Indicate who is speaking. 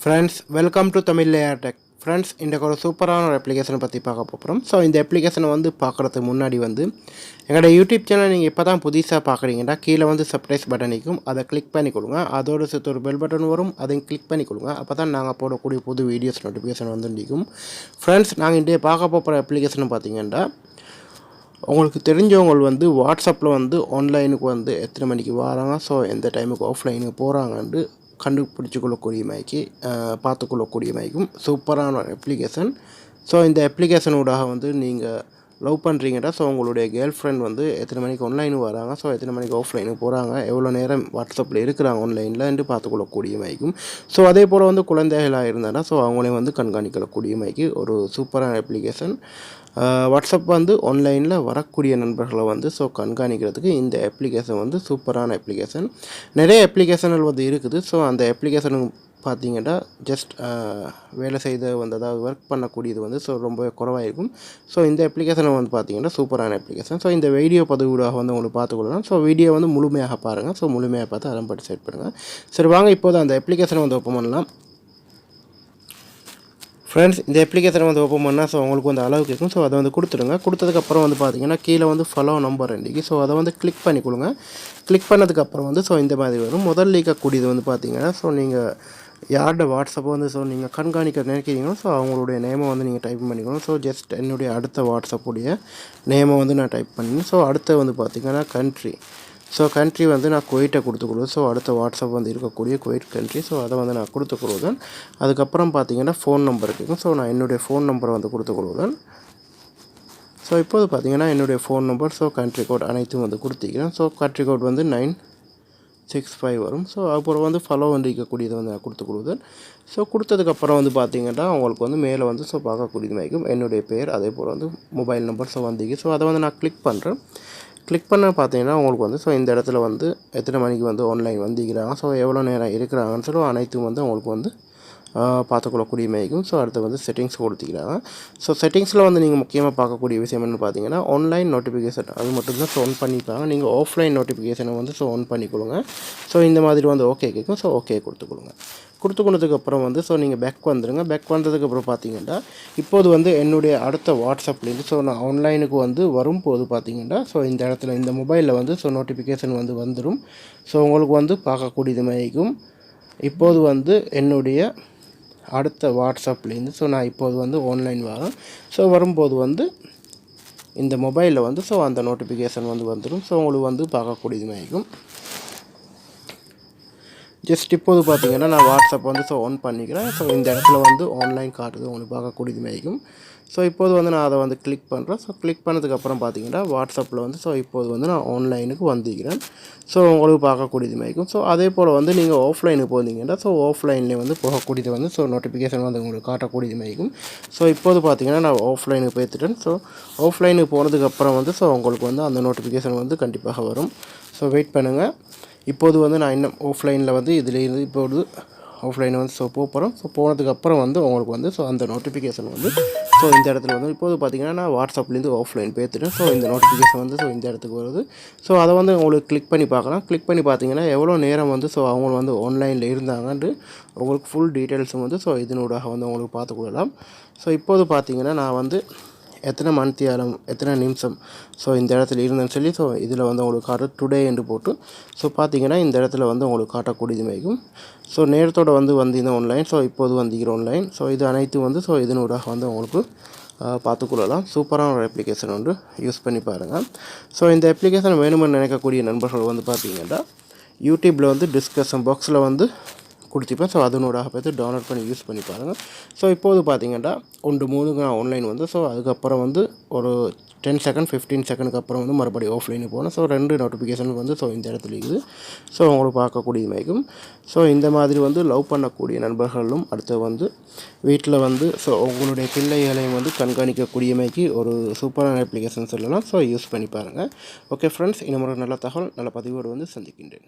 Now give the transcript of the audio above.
Speaker 1: Friends, welcome to Tamil Layer Tech. Friends, இன்றைக்கு ஒரு சூப்பரான ஒரு அப்ளிகேஷனை பற்றி பார்க்க போகிறோம். ஸோ இந்த அப்ளிகேஷனை வந்து பார்க்குறதுக்கு முன்னாடி வந்து எங்களோட யூடியூப் சேனல் நீங்கள் இப்போ தான் புதுசாக பார்க்குறீங்கன்னா கீழே வந்து சப்ஸ்கிரைப் பட்டன் இருக்கும், அதை கிளிக் பண்ணி கொடுங்க. அதோடு சேர்த்து ஒரு பெல் பட்டன் வரும், அதையும் கிளிக் பண்ணி கொடுங்க. அப்போ தான் நாங்கள் போடக்கூடிய புது வீடியோஸ் நோட்டிஃபிகேஷன் வந்து நிற்கும். ஃப்ரெண்ட்ஸ், நாங்கள் இன்றைய பார்க்க போகிற அப்ளிகேஷன் பார்த்தீங்கன்னா உங்களுக்கு தெரிஞ்சவங்க வந்து வாட்ஸ்அப்பில் வந்து ஆன்லைனுக்கு வந்து எத்தனை மணிக்கு வராங்க, ஸோ எந்த டைமுக்கு ஆஃப்லைனுக்கு போகிறாங்கன்ட்டு கண்டுபிடிச்சிக்கொள்ளக்கூடிய மாதிரிக்கு பார்த்துக்கொள்ளக்கூடிய மாதிரிக்கும் சூப்பரான ஒரு அப்ளிகேஷன். ஸோ இந்த அப்ளிகேஷனோடாக வந்து நீங்கள் லவ் பண்ணுறீங்கன்னா ஸோ உங்களுடைய கேர்ள் ஃப்ரெண்ட் வந்து எத்தனை மணிக்கு ஆன்லைனுக்கு வராங்க, ஸோ எத்தனை மணிக்கு ஆஃப்லைனுக்கு போகிறாங்க, எவ்வளோ நேரம் வாட்ஸ்அப்பில் இருக்கிறாங்க ஆன்லைனில் என்று பார்த்துக்கொள்ளக்கூடிய மாதிரிக்கும். ஸோ அதே போல் வந்து குழந்தைகளாக இருந்தாங்கன்னா ஸோ அவங்களையும் வந்து கண்காணிக்கக்கூடிய மாதிரிக்கு ஒரு சூப்பரான அப்ளிகேஷன். வாட்ஸ்அப் வந்து ஆன்லைனில் வரக்கூடிய நண்பர்களை வந்து ஸோ கண்காணிக்கிறதுக்கு இந்த அப்ளிகேஷன் வந்து சூப்பரான அப்ளிகேஷன். நிறைய அப்ளிகேஷன்கள் வந்து இருக்குது. ஸோ அந்த அப்ளிகேஷனுக்கு பார்த்தீங்கன்னா ஜஸ்ட் வேலை செய்த வந்து அதாவது ஒர்க் பண்ணக்கூடியது வந்து ஸோ ரொம்ப குறைவாக இருக்கும். ஸோ இந்த அப்ளிகேஷனை வந்து பார்த்தீங்கன்னா சூப்பரான அப்ளிகேஷன். ஸோ இந்த வீடியோ பதிவுடாக வந்து உங்களுக்கு பார்த்துக்கொள்ளலாம். ஸோ வீடியோ வந்து முழுமையாக பாருங்கள். ஸோ முழுமையாக பார்த்து அதன் பற்றி செட் பண்ணுங்கள். சரி, வாங்க இப்போது அந்த அப்ளிகேஷனை வந்து ஓப்பன் பண்ணலாம். ஃப்ரெண்ட்ஸ், இந்த அப்ளிகேஷனை வந்து ஓப்பன் பண்ணால் ஸோ உங்களுக்கு வந்து அளவு கேட்கும். ஸோ அதை வந்து கொடுத்துருங்க. கொடுத்ததுக்கப்புறம் வந்து பார்த்தீங்கன்னா கீழே வந்து ஃபாலோ நம்பர் இன்றைக்கி, ஸோ அதை வந்து கிளிக் பண்ணி கொடுங்க. கிளிக் பண்ணதுக்கப்புறம் வந்து ஸோ இந்த மாதிரி வரும். முதல்ல இருக்கக்கூடியது வந்து பார்த்தீங்கன்னா ஸோ நீங்கள் யார்கிட்ட வாட்ஸ்அப்பை வந்து ஸோ நீங்கள் கண்காணிக்க நினைக்கிறீங்களோ ஸோ அவங்களுடைய நேமை வந்து நீங்கள் டைப் பண்ணிக்கணும். ஸோ ஜஸ்ட் என்னுடைய அடுத்த வாட்ஸ்அப்புடைய நேமை வந்து நான் டைப் பண்ணிக்கணும். ஸோ அடுத்து வந்து பார்த்திங்கன்னா கண்ட்ரி, ஸோ கண்ட்ரி வந்து நான் குவைட்டை கொடுத்துக்கொடுது. ஸோ அடுத்த வாட்ஸ்அப் வந்து இருக்கக்கூடிய குவைட் கண்ட்ரி, ஸோ அதை வந்து நான் கொடுத்துக்கொடுவேன். அதுக்கப்புறம் பார்த்தீங்கன்னா ஃபோன் நம்பர் இருக்கும். ஸோ நான் என்னுடைய ஃபோன் நம்பரை வந்து கொடுத்துக்கொடுவேன். ஸோ இப்போது பார்த்தீங்கன்னா என்னுடைய phone number, so country code அனைத்தும் வந்து கொடுத்துக்கிறேன். ஸோ கண்ட்ரி கோட் வந்து 965 வரும். ஸோ அப்புறம் வந்து ஃபாலோ வந்து இருக்கக்கூடியதை வந்து நான் கொடுத்துக்கொடுவேன். ஸோ கொடுத்ததுக்கப்புறம் வந்து பார்த்தீங்கன்னா உங்களுக்கு வந்து மேலே வந்து ஸோ பார்க்கக்கூடியது மாதிரிக்கும் என்னுடைய பேர், அதே போல் வந்து மொபைல் நம்பர் ஸோ வந்தீங்க. ஸோ அதை வந்து நான் கிளிக் பண்ணுறேன். கிளிக் பண்ண பார்த்தீங்கன்னா உங்களுக்கு வந்து ஸோ இந்த இடத்துல வந்து எத்தனை மணிக்கு வந்து ஆன்லைன் வந்துக்கிறாங்க, ஸோ எவ்வளோ நேரம் இருக்கிறாங்கன்னு சொல்லி அனைத்தும் வந்து உங்களுக்கு வந்து பார்த்துக்கொள்ளக்கூடிய மாதிரிக்கும். ஸோ அடுத்து வந்து செட்டிங்ஸ் கொடுத்துக்கிறாங்க. ஸோ செட்டிங்ஸில் வந்து நீங்கள் முக்கியமாக பார்க்கக்கூடிய விஷயம் என்ன பார்த்தீங்கன்னா ஆன்லைன் நோட்டிஃபிகேஷன் அது மட்டும்தான் ஸோ ஆன் பண்ணிப்பாங்க. நீங்கள் ஆஃப்லைன் நோட்டிஃபிகேஷனை வந்து ஸோ ஆன் பண்ணிக்கொள்ளுங்க. ஸோ இந்த மாதிரி வந்து ஓகே கேட்கும். So okay கொடுத்துக்கொள்ளுங்க. கொடுத்துக்கொண்டதுக்கப்புறம் வந்து ஸோ நீங்கள் பேக் வந்துடுங்க. பேக் வந்ததுக்கப்புறம் பார்த்தீங்கன்னா இப்போது வந்து என்னுடைய அடுத்த வாட்ஸ்அப்லேருந்து ஸோ நான் ஆன்லைனுக்கு வந்து வரும்போது பார்த்தீங்கன்னா ஸோ இந்த இடத்துல இந்த மொபைலில் வந்து ஸோ நோட்டிஃபிகேஷன் வந்து வந்துடும். ஸோ உங்களுக்கு வந்து பார்க்கக்கூடியது மாதிரிக்கும் இப்போது வந்து என்னுடைய அடுத்த வாட்ஸ்அப்லேருந்து ஸோ நான் இப்போது வந்து ஆன்லைன் வரேன். ஸோ வரும்போது வந்து இந்த மொபைலில் வந்து ஸோ அந்த நோட்டிஃபிகேஷன் வந்து வந்துடும். ஸோ உங்களுக்கு வந்து பார்க்கக்கூடியது மாதிரிக்கும் ஜஸ்ட் இப்போது பார்த்தீங்கன்னா நான் வாட்ஸ்அப் வந்து ஸோ ஆன் பண்ணிக்கிறேன். ஸோ இந்த இடத்துல வந்து ஆன்லைன் காட்டுது உங்களுக்கு பார்க்கக்கூடியது மாதிரிக்கும். ஸோ இப்போது வந்து நான் அதை வந்து கிளிக் பண்ணுறேன். ஸோ கிளிக் பண்ணதுக்கப்புறம் பார்த்தீங்கன்னா வாட்ஸ்அப்பில் வந்து ஸோ இப்போது வந்து நான் ஆன்லைனுக்கு வந்துக்கிறேன். ஸோ உங்களுக்கு பார்க்கக்கூடியது மாதிரிக்கும். ஸோ அதே போல் வந்து நீங்கள் ஆஃப்லைனுக்கு போனீங்கன்னா ஸோ ஆஃப்லைன்லேயே வந்து போகக்கூடியது வந்து ஸோ நோட்டிஃபிகேஷன் வந்து உங்களுக்கு காட்டக்கூடியது மாதிரிக்கும். ஸோ இப்போது பார்த்தீங்கன்னா நான் ஆஃப்லைனுக்கு போய்த்துட்டேன். ஸோ ஆஃப்லைனுக்கு போனதுக்கப்புறம் வந்து ஸோ உங்களுக்கு வந்து அந்த நோட்டிஃபிகேஷன் வந்து கண்டிப்பாக வரும். ஸோ வெயிட் பண்ணுங்கள். இப்போது வந்து நான் இன்னும் ஆஃப்லைனில் வந்து இதிலேருந்து இப்போது ஆஃப்லைனை வந்து ஸோ போகிறோம். ஸோ போனதுக்கப்புறம் வந்து உங்களுக்கு வந்து ஸோ அந்த நோட்டிஃபிகேஷன் வந்து ஸோ இந்த இடத்துல வந்து இப்போது பார்த்தீங்கன்னா நான் வாட்ஸ்அப்லேருந்து ஆஃப்லைன் பேத்துட்டேன். ஸோ இந்த நோட்டிஃபிகேஷன் வந்து ஸோ இந்த இடத்துக்கு வருது. ஸோ அதை வந்து உங்களுக்கு கிளிக் பண்ணி பார்க்கலாம். கிளிக் பண்ணி பார்த்தீங்கன்னா எவ்வளோ நேரம் வந்து ஸோ அவங்க வந்து ஆன்லைனில் இருந்தாங்கன்ட்டு உங்களுக்கு ஃபுல் டீட்டெயில்ஸும் வந்து ஸோ இதனூடாக வந்து உங்களுக்கு பார்த்துக்கொள்ளலாம். ஸோ இப்போது பார்த்தீங்கன்னா நான் வந்து எத்தனை மணித்தியாலம் எத்தனை நிமிஷம் ஸோ இந்த இடத்துல இருந்தேன்னு சொல்லி ஸோ இதில் வந்து உங்களுக்கு காட்டு டுடே என்று போட்டு ஸோ பார்த்தீங்கன்னா இந்த இடத்துல வந்து உங்களுக்கு காட்டக்கூடியது மாதிரிக்கும். ஸோ நேரத்தோடு வந்து இந்த ஆன்லைன் ஸோ இப்போது வந்திக்கிற ஆன்லைன் ஸோ இது அனைத்தும் வந்து ஸோ இதனூடாக வந்து உங்களுக்கு பார்த்துக்கொள்ளலாம். சூப்பரான ஒரு அப்ளிகேஷன் வந்து யூஸ் பண்ணி பாருங்கள். ஸோ இந்த அப்ளிகேஷன் வேணுமென்னு நினைக்கக்கூடிய நண்பர்கள் வந்து பார்த்தீங்கன்னா யூடியூப்பில் வந்து டிஸ்கஷன் பாக்ஸில் வந்து கொடுத்துப்பேன். ஸோ அதனூடாக பார்த்து டவுன்லோட் பண்ணி யூஸ் பண்ணி பாருங்கள். ஸோ இப்போது பார்த்தீங்கன்னா 1-3 நான் ஆன்லைன் வந்து ஸோ அதுக்கப்புறம் வந்து ஒரு 10 செகண்ட் 15 செகண்டுக்கு அப்புறம் வந்து மறுபடியும் ஆஃப்லைனுக்கு போனேன். ஸோ 2 நோட்டிஃபிகேஷன் வந்து ஸோ இந்த இடத்துல இருக்குது. ஸோ உங்களுக்கு பார்க்கக்கூடிய மாதிரிக்கும். ஸோ இந்த மாதிரி வந்து லவ் பண்ணக்கூடிய நண்பர்களும் அடுத்து வந்து வீட்டில் வந்து ஸோ உங்களுடைய பிள்ளைகளையும் வந்து கண்காணிக்கக்கூடிய மாதிரிக்கு ஒரு சூப்பரான அப்ளிகேஷன் சொல்லலாம். ஸோ யூஸ் பண்ணி பாருங்கள். ஓகே ஃப்ரெண்ட்ஸ், இன்னும் ஒரு நல்ல தகவல் நல்ல பதிவோடு வந்து சந்திக்கின்றேன்.